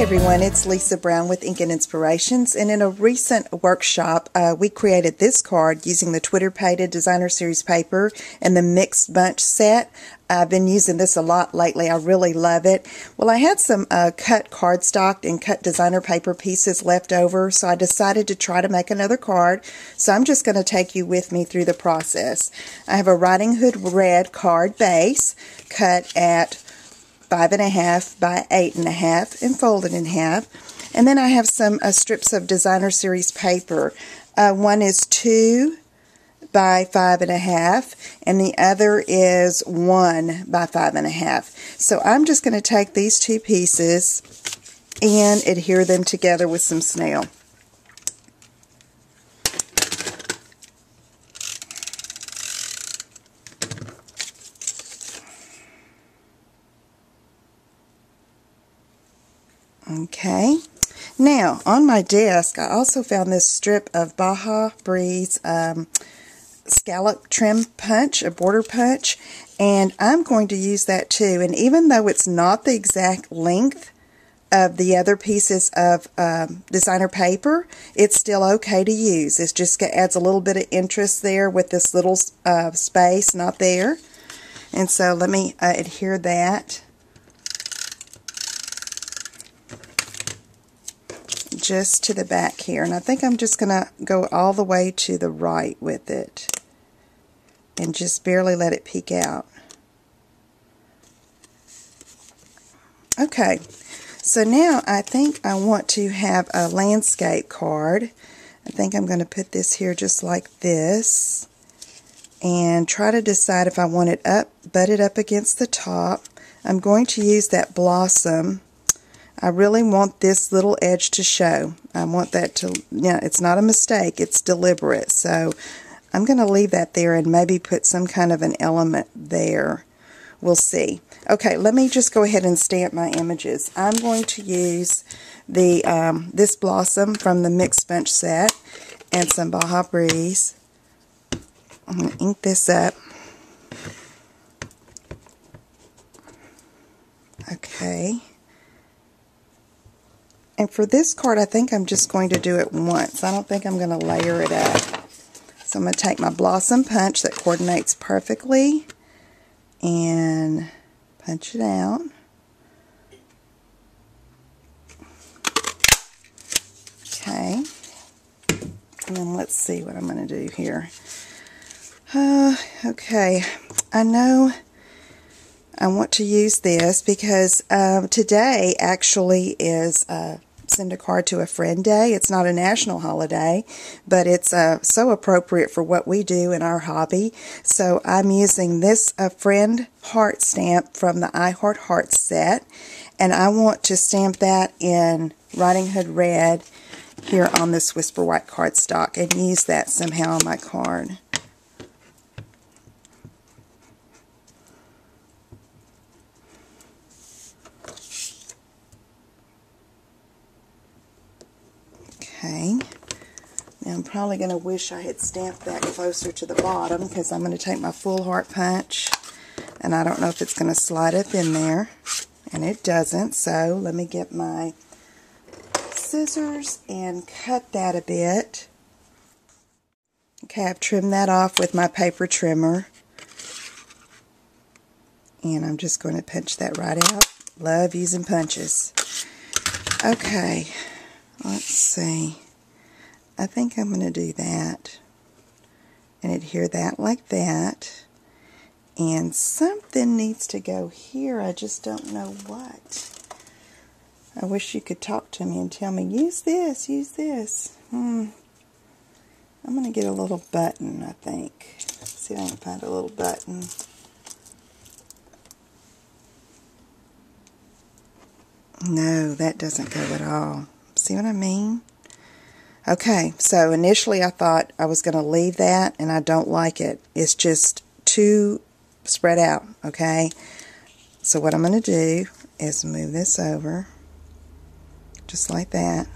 everyone, it's Lisa Brown with Ink and Inspirations, and in a recent workshop we created this card using the Twitter Painted Designer Series paper and the Mixed Bunch set. I've been using this a lot lately. I really love it. Well, I had some cut cardstock and cut designer paper pieces left over, so I decided to try to make another card. So I'm just going to take you with me through the process. I have a Riding Hood red card base cut at 5.5 by 8.5 and folded in half. And then I have some strips of Designer Series paper. One is 2 by 5.5 and the other is 1 by 5.5. So I'm just going to take these two pieces and adhere them together with some snail. Okay, now on my desk I also found this strip of Baja Breeze scallop trim punch, a border punch, and I'm going to use that too. And even though it's not the exact length of the other pieces of designer paper, it's still okay to use. It just adds a little bit of interest there with this little space not there. And so let me adhere that just to the back here, and I think I'm just going to go all the way to the right with it and just barely let it peek out. Okay, so now I think I want to have a landscape card. I think I'm going to put this here just like this and try to decide if I want it butted up against the top. I'm going to use that blossom. I really want this little edge to show. I want that to, it's not a mistake, it's deliberate. So I'm going to leave that there and maybe put some kind of an element there. We'll see. Okay, let me just go ahead and stamp my images. I'm going to use the this blossom from the Mixed Bunch set and some Baja Breeze. I'm going to ink this up. Okay. And for this card, I think I'm just going to do it once. I don't think I'm going to layer it up. So I'm going to take my Blossom Punch that coordinates perfectly and punch it out. Okay. And then let's see what I'm going to do here. Okay. I know I want to use this because today actually is Send a Card to a Friend Day. It's not a national holiday, but it's so appropriate for what we do in our hobby. So I'm using this friend heart stamp from the I Heart Hearts set, and I want to stamp that in Riding Hood red here on this Whisper White cardstock and use that somehow on my card. Okay, now I'm probably going to wish I had stamped that closer to the bottom because I'm going to take my full heart punch and I don't know if it's going to slide up in there, and it doesn't, so let me get my scissors and cut that a bit. Okay, I've trimmed that off with my paper trimmer and I'm just going to punch that right out. Love using punches. Okay. Let's see. I think I'm going to do that and adhere that like that. And something needs to go here. I just don't know what. I wish you could talk to me and tell me, use this, use this. I'm going to get a little button, I think. Let's see if I can find a little button. No, that doesn't go at all. See what I mean? Okay, so initially I thought I was going to leave that, and I don't like it. It's just too spread out, okay? So what I'm going to do is move this over, just like that,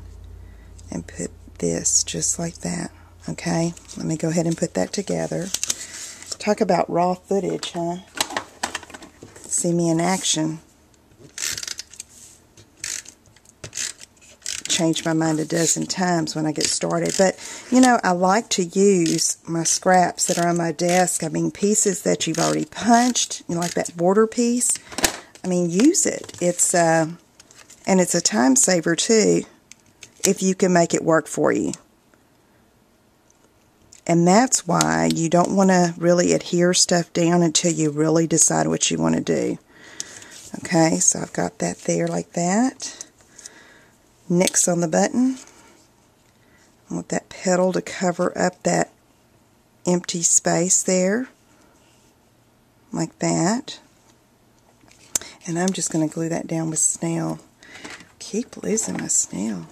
and put this just like that, okay? Let me go ahead and put that together. Talk about raw footage, huh? See me in action. changed my mind a dozen times when I get started. But, you know, I like to use my scraps that are on my desk. I mean, pieces that you've already punched, you know, like that border piece. I mean, use it. It's and it's a time saver, too, if you can make it work for you. And that's why you don't want to really adhere stuff down until you really decide what you want to do. Okay, so I've got that there like that. Nix on the button. I want that petal to cover up that empty space there. Like that. And I'm just going to glue that down with snail. Keep losing my snail.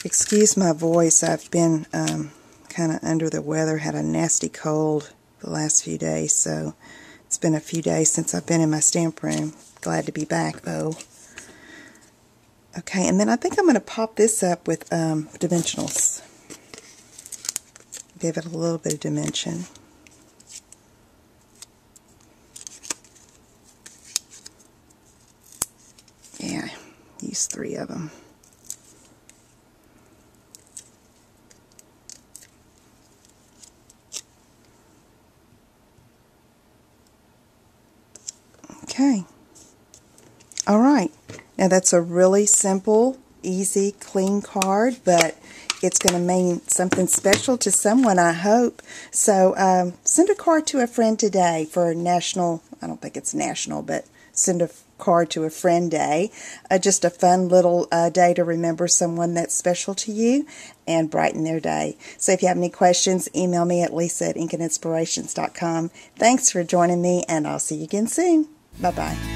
Excuse my voice. I've been kind of under the weather. Had a nasty cold the last few days, so it's been a few days since I've been in my stamp room. Glad to be back, though. Okay, and then I think I'm going to pop this up with dimensionals. Give it a little bit of dimension. Yeah, use 3 of them. Okay. All right. Now that's a really simple, easy, clean card, but it's going to mean something special to someone, I hope. So send a card to a friend today for National, I don't think it's national, but send a card to a friend day. Just a fun little day to remember someone that's special to you and brighten their day. So if you have any questions, email me at lisa@inkinspirations.com. Thanks for joining me, and I'll see you again soon. Bye-bye.